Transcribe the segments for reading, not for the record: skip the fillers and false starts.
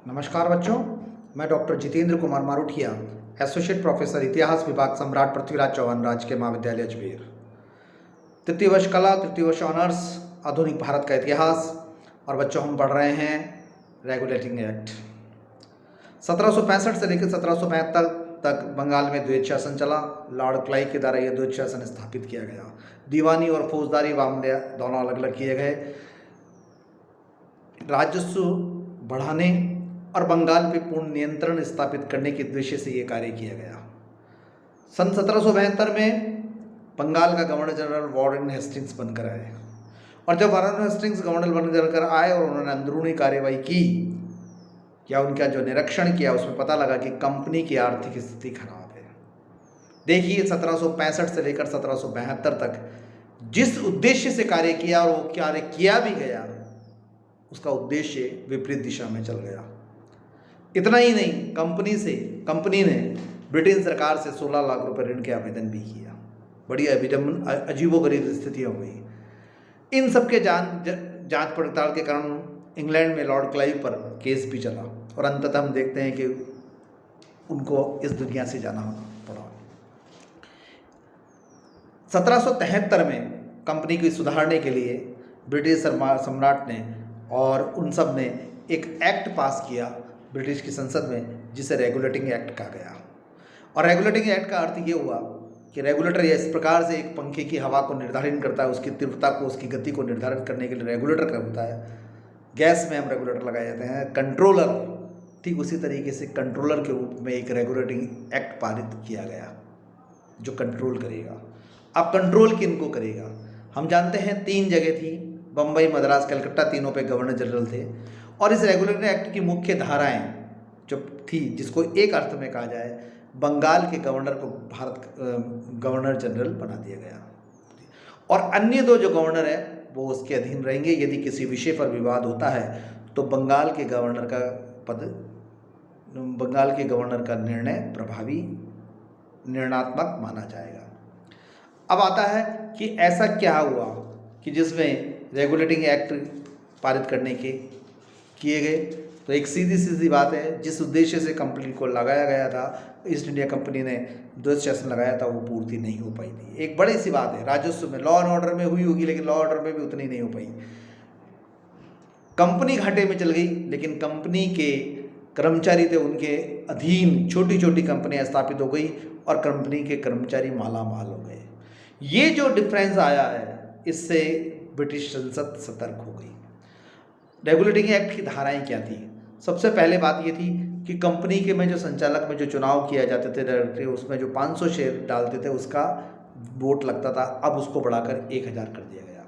नमस्कार बच्चों, मैं doctor Jitendra Kumar Maruthiya, associate professor इतिहास विभाग सम्राट पृथ्वीराज चौहान राजकीय महाविद्यालय अजमेर। तृतीय वर्ष कला, तृतीय वर्ष ऑनर्स, आधुनिक भारत का इतिहास। और बच्चों, हम पढ़ रहे हैं रेगुलेटिंग एक्ट। 1765 से लेकर 1772 तक बंगाल में द्वैत शासन चला। लॉर्ड क्लाइव के द्वारा यह द्वैत शासन स्थापित किया गया। दीवानी और फौजदारी मामले दोनों अलग अलग किए गए। राजस्व बढ़ाने और बंगाल पे पूर्ण नियंत्रण स्थापित करने के उद्देश्य से ये कार्य किया गया। सन 1772 में बंगाल का गवर्नर जनरल वारेन हेस्टिंग्स बनकर आए, और जब वारेन हेस्टिंग्स गवर्नर बनकर आए और उन्होंने अंदरूनी कार्यवाही की या उनका जो निरीक्षण किया, उसमें पता लगा कि कंपनी की आर्थिक स्थिति खराब है। देखिए, 1765 से लेकर 1772 तक जिस उद्देश्य से कार्य किया और वो कार्य किया भी गया, उसका उद्देश्य विपरीत दिशा में चल गया। इतना ही नहीं, कंपनी ने ब्रिटेन सरकार से 16 लाख रुपए ऋण के आवेदन भी किया। बड़ी अजीबोगरीब स्थितियाँ हुई। इन सब के जांच पड़ताल के कारण इंग्लैंड में लॉर्ड क्लाइव पर केस भी चला, और अंततः हम देखते हैं कि उनको इस दुनिया से जाना पड़ा। 1773 में कंपनी को सुधारने के लिए ब्रिटिश सम्राट ने और उन सब ने एक एक्ट पास किया ब्रिटिश की संसद में, जिसे रेगुलेटिंग एक्ट कहा गया। और रेगुलेटिंग एक्ट का अर्थ ये हुआ कि रेगुलेटर इस प्रकार से एक पंखे की हवा को निर्धारित करता है, उसकी तीव्रता को, उसकी गति को निर्धारित करने के लिए रेगुलेटर का होता है। गैस में हम रेगुलेटर लगाए जाते हैं। कंट्रोलर, ठीक उसी तरीके से कंट्रोलर के रूप में एक रेगुलेटिंग एक्ट पारित किया गया जो कंट्रोल करेगा। अब कंट्रोल किनको करेगा? हम जानते हैं 3 जगह थी, बम्बई, मद्रास, कलकत्ता, तीनों पे गवर्नर जनरल थे। और इस रेगुलेटिंग एक्ट की मुख्य धाराएं जो थी, जिसको एक अर्थ में कहा जाए, बंगाल के गवर्नर को गवर्नर जनरल बना दिया गया, और अन्य 2 जो गवर्नर है वो उसके अधीन रहेंगे। यदि किसी विषय पर विवाद होता है तो बंगाल के गवर्नर का निर्णय प्रभावी, निर्णयात्मक माना जाएगा। अब आता है कि ऐसा क्या हुआ कि जिसमें रेगुलेटिंग एक्ट पारित करने के किए गए। तो एक सीधी बात है, जिस उद्देश्य से कंपनी को लगाया गया था, ईस्ट इंडिया कंपनी ने द्वैत शासन लगाया था, वो पूर्ति नहीं हो पाई थी। एक बड़ी सी बात है, राजस्व में, लॉ एंड ऑर्डर में हुई होगी, लेकिन लॉ ऑर्डर में भी उतनी नहीं हो पाई। कंपनी घाटे में चल गई, लेकिन कंपनी के कर्मचारी थे, उनके अधीन छोटी छोटी कंपनियां स्थापित हो गई और कंपनी के कर्मचारी माला माल हो गए। ये जो डिफरेंस आया है, इससे ब्रिटिश संसद सतर्क हो गई। रेगुलेटिंग एक्ट की धाराएं क्या थी? सबसे पहले बात ये थी कि कंपनी के में जो संचालक में जो चुनाव किया जाते थे डायरेक्टली, उसमें जो 500 शेयर डालते थे उसका वोट लगता था, अब उसको बढ़ाकर 1000 कर दिया गया।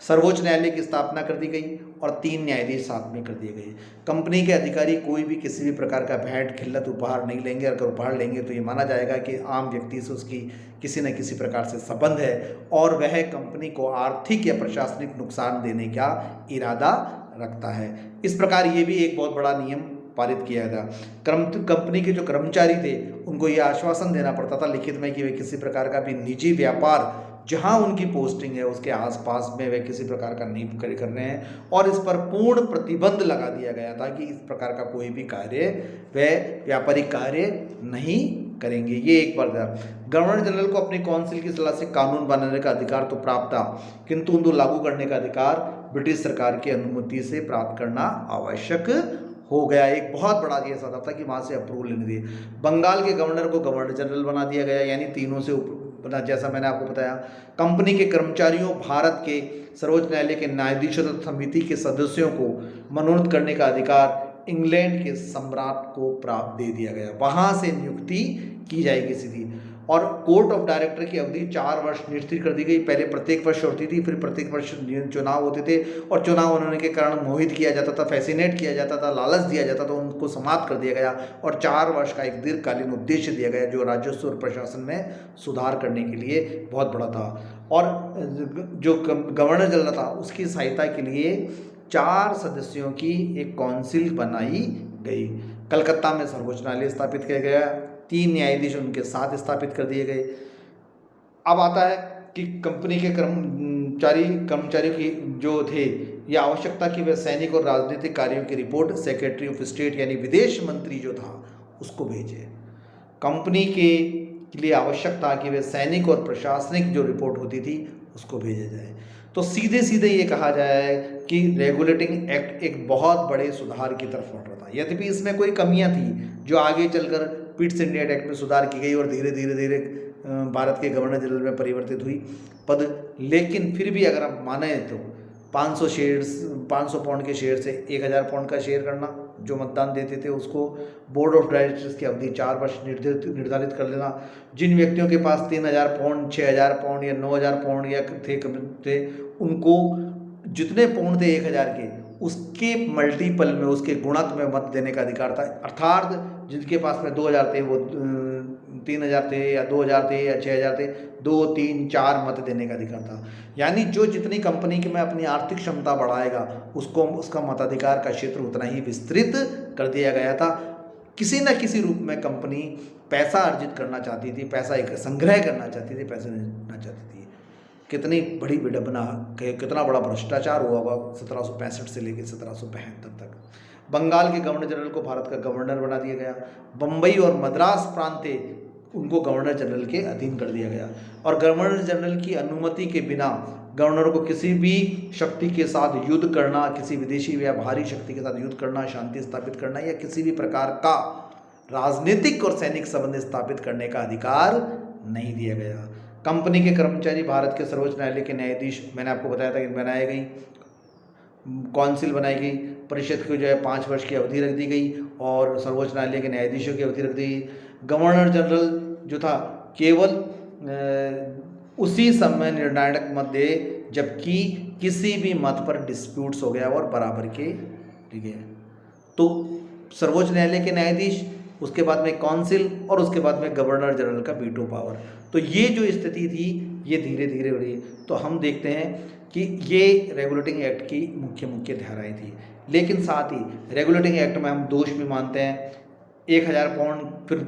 सर्वोच्च न्यायालय की स्थापना कर दी गई और 3 न्यायाधीश साथ में कर दिए गए। कंपनी के अधिकारी कोई भी किसी भी प्रकार का भेंट, खिल्लत, उपहार नहीं लेंगे। अगर उपहार लेंगे तो ये माना जाएगा कि आम व्यक्ति से उसकी किसी न किसी प्रकार से संबंध है और वह कंपनी को आर्थिक या प्रशासनिक नुकसान देने का इरादा रखता है। इस प्रकार ये भी एक बहुत बड़ा नियम पारित किया था। कंपनी के जो कर्मचारी थे, उनको यह आश्वासन देना पड़ता था लिखित में कि वे किसी प्रकार का भी निजी व्यापार जहां उनकी पोस्टिंग है उसके आसपास में वे किसी प्रकार का नहीं कर रहे हैं, और इस पर पूर्ण प्रतिबंध लगा दिया गया था कि इस प्रकार का कोई भी कार्य वे व्यापारिक कार्य नहीं करेंगे। ये एक बार था। गवर्नर जनरल को अपनी काउंसिल की सलाह से कानून बनाने का अधिकार तो प्राप्त था, किंतु उनको लागू करने का अधिकार ब्रिटिश सरकार की अनुमति से प्राप्त करना आवश्यक हो गया। एक बहुत बड़ा ये साधा था कि वहाँ से अप्रूवल लेने दिए। बंगाल के गवर्नर को गवर्नर जनरल बना दिया गया, यानी तीनों से बना। जैसा मैंने आपको बताया, कंपनी के कर्मचारियों, भारत के सर्वोच्च न्यायालय के न्यायाधीशों तथा समिति के सदस्यों को मनोनीत करने का अधिकार इंग्लैंड के सम्राट को प्राप्त दे दिया गया। वहाँ से नियुक्ति की जाएगी सीधी। और कोर्ट ऑफ डायरेक्टर की अवधि 4 वर्ष निश्चित कर दी गई। पहले प्रत्येक वर्ष होती थी, फिर प्रत्येक वर्ष चुनाव होते थे, और चुनाव होने के कारण मोहित किया जाता था, फैसिनेट किया जाता था, लालच दिया जाता था, उनको समाप्त कर दिया गया और 4 वर्ष का एक दीर्घकालीन उद्देश्य दिया गया जो राजस्व और प्रशासन में सुधार करने के लिए बहुत बड़ा था। और जो गवर्नर जनरल था, उसकी सहायता के लिए 4 सदस्यों की एक काउंसिल बनाई गई। कलकत्ता में सर्वोच्च न्यायालय स्थापित किया गया, 3 न्यायाधीश उनके साथ स्थापित कर दिए गए। अब आता है कि कंपनी के कर्मचारियों की जो थे ये आवश्यकता कि वे सैनिक और राजनीतिक कार्यों की रिपोर्ट सेक्रेटरी ऑफ स्टेट यानी विदेश मंत्री जो था उसको भेजे। कंपनी के लिए आवश्यक था कि वे सैनिक और प्रशासनिक जो रिपोर्ट होती थी उसको भेजा जाए। तो सीधे सीधे ये कहा जाए कि रेगुलेटिंग एक्ट एक बहुत बड़े सुधार की तरफ बढ़ रहा था। यद्यपि इसमें कोई कमियां थी जो आगे चलकर पिट्स इंडिया एक्ट में सुधार की गई और धीरे धीरे धीरे भारत के गवर्नर जनरल में परिवर्तित हुई पद, लेकिन फिर भी अगर आप माने तो 500 पाउंड के शेयर से 1000 पाउंड का शेयर करना, जो मतदान देते थे उसको बोर्ड ऑफ डायरेक्टर्स की अवधि 4 वर्ष निर्धारित कर लेना, जिन व्यक्तियों के पास 3000 पाउंड 6000 पाउंड या 9000 पाउंड या थे उनको जितने पाउंड थे 1000 के उसके मल्टीपल में उसके गुणक में मत देने का अधिकार था। अर्थात जिनके पास में 2000 थे वो 3000 थे या 2000 थे या 6000 थे, 2 3 4 मत देने का अधिकार था। यानी जो जितनी कंपनी की में अपनी आर्थिक क्षमता बढ़ाएगा उसको उसका मताधिकार का क्षेत्र उतना ही विस्तृत कर दिया गया था। किसी न किसी रूप में कंपनी पैसा अर्जित करना चाहती थी, पैसा एक संग्रह करना चाहती थी, पैसे लेना चाहती थी। कितनी बड़ी विडंबना, कितना बड़ा भ्रष्टाचार हुआ होगा 1765 से लेकर 1772 तक। बंगाल के गवर्नर जनरल को भारत का गवर्नर बना दिया गया। बम्बई और मद्रास प्रांत थे उनको गवर्नर जनरल के अधीन कर दिया गया और गवर्नर जनरल की अनुमति के बिना गवर्नर को किसी भी शक्ति के साथ युद्ध करना, किसी विदेशी या बाहरी शक्ति के साथ युद्ध करना, शांति स्थापित करना या किसी भी प्रकार का राजनीतिक और सैनिक संबंध स्थापित करने का अधिकार नहीं दिया गया। कंपनी के कर्मचारी भारत के सर्वोच्च न्यायालय के न्यायाधीश, मैंने आपको बताया था कि बनाई गई, काउंसिल बनाई गई, परिषद को जो है 5 वर्ष की अवधि रख दी गई और सर्वोच्च न्यायालय के न्यायाधीशों की अवधि रख दी गई। गवर्नर जनरल जो था केवल उसी समय निर्णायक मत दे जबकि किसी भी मत पर डिस्प्यूट्स हो गया और बराबर के, ठीक है। तो सर्वोच्च न्यायालय के न्यायाधीश, उसके बाद में काउंसिल और उसके बाद में गवर्नर जनरल का वीटो पावर। तो ये जो स्थिति थी ये धीरे धीरे बढ़ी। तो हम देखते हैं कि ये रेगुलेटिंग एक्ट की मुख्य धाराएं थी, लेकिन साथ ही रेगुलेटिंग एक्ट में हम दोष भी मानते हैं। 1000 पाउंड, फिर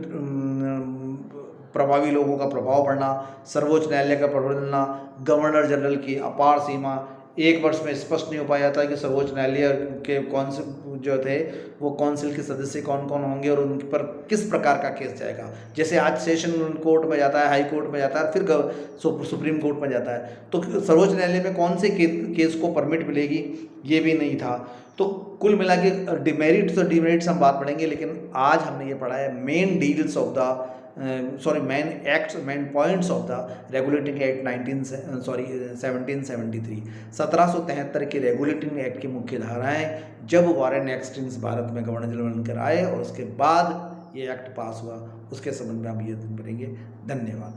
प्रभावी लोगों का प्रभाव बढ़ना, सर्वोच्च न्यायालय का प्रभाव मिलना, गवर्नर जनरल की अपार सीमा, 1 वर्ष में स्पष्ट नहीं हो पाया था कि सर्वोच्च न्यायालय के काउंसिल जो थे वो काउंसिल के सदस्य कौन कौन होंगे और उन पर किस प्रकार का केस जाएगा। जैसे आज सेशन कोर्ट में जाता है, हाई कोर्ट में जाता है, फिर सुप्रीम कोर्ट में जाता है, तो सर्वोच्च न्यायालय में कौन से केस को परमिट मिलेगी ये भी नहीं था। तो कुल मिला के डिमेरिट्स और डिमेरिट्स हम बात पढ़ेंगे, लेकिन आज हमने ये पढ़ा है main deals of the main points of the regulating act 1773 1773 के रेगुलेटिंग एक्ट की मुख्य धाराएं जब वारेन हेस्टिंग्स भारत में गवर्नर जनरल बनकर आए और उसके बाद ये एक्ट पास हुआ, उसके संबंध में हम ये पढ़ेंगे। धन्यवाद।